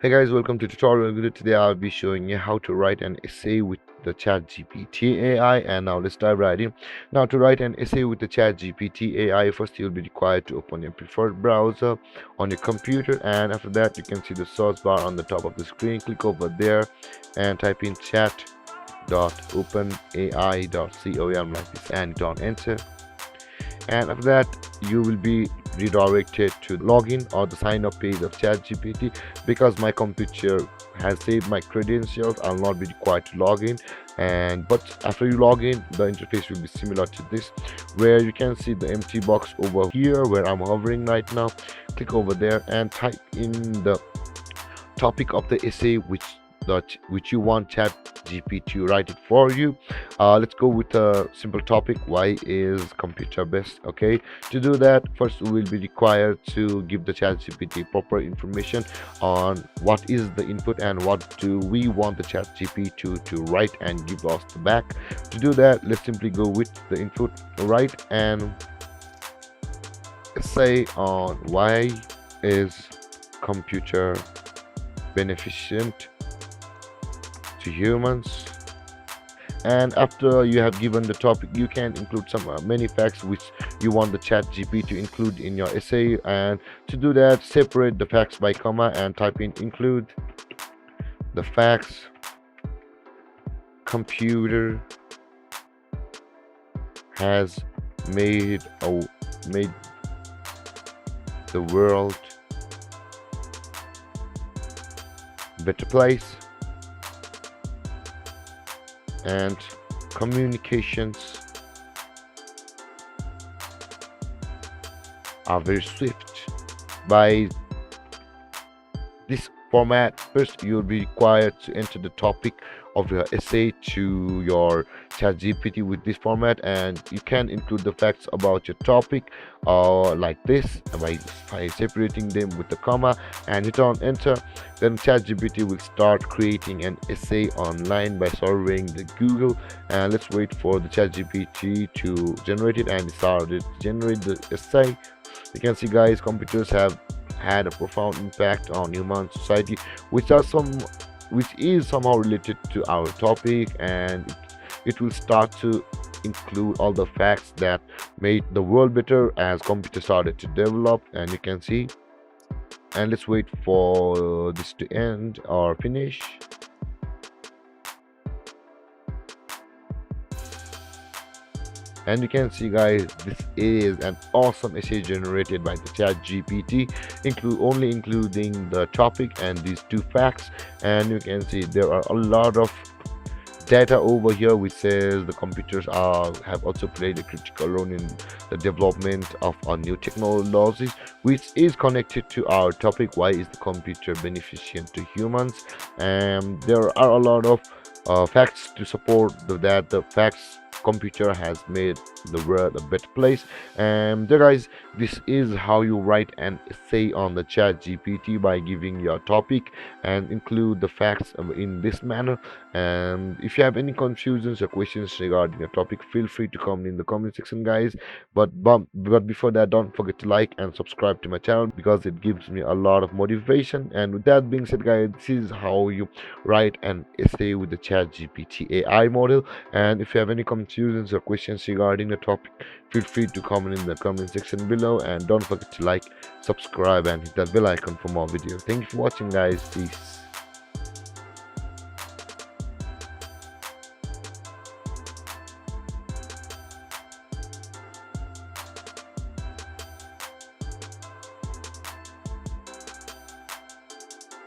Hey guys, welcome to tutorial video. Today I'll be showing you how to write an essay with the chatgpt AI. And now let's dive right in. Now, to write an essay with the chatgpt AI, first you'll be required to open your preferred browser on your computer, and after that you can see the search bar on the top of the screen. Click over there and type in chat.openai.com like this and hit on enter. And after that you will be redirected to login or the sign up page of ChatGPT. Because my computer has saved my credentials, I'll not be required to log in. But after you log in, the interface will be similar to this, where you can see the empty box over here where I'm hovering right now. Click over there and type in the topic of the essay which you want ChatGPT to write it for you. Let's go with a simple topic: why is computer best? Okay, to do that, first we will be required to give the ChatGPT proper information on what is the input and what do we want the ChatGPT to write and give us the back. To do that, let's simply go with the input, right? And say on why is computer beneficent to humans. And after you have given the topic, you can include some many facts which you want the chat gp to include in your essay. And to do that, separate the facts by comma and type in include the facts computer has made the world a better place, and communications are very swift. By this format, first you'll be required to enter the topic of your essay to your ChatGPT with this format, and you can include the facts about your topic like this by separating them with the comma and hit on enter. Then ChatGPT will start creating an essay online by surveying the Google. And let's wait for the ChatGPT to generate it, and it started to generate the essay. You can see, guys, computers have had a profound impact on human society, which is somehow related to our topic, and it will start to include all the facts that made the world better as computers started to develop. And you can see, and let's wait for this to end or finish. And you can see, guys, this is an awesome essay generated by the chat gpt, including the topic and these two facts. And you can see there are a lot of data over here which says the computers have also played a critical role in the development of our new technologies, which is connected to our topic: why is the computer beneficent to humans? And there are a lot of facts to support that the facts computer has made the world a better place. And there, guys, this is how you write an essay on the chat gpt, by giving your topic and include the facts in this manner. And if you have any confusions or questions regarding the topic, feel free to comment in the comment section, guys. But before that, don't forget to like and subscribe to my channel, because it gives me a lot of motivation. And with that being said, guys, this is how you write an essay with the chat gpt AI model. And if you have any confusions or questions regarding the topic, feel free to comment in the comment section below. And don't forget to like, subscribe, and hit that bell icon for more videos. Thank you for watching, guys. Peace.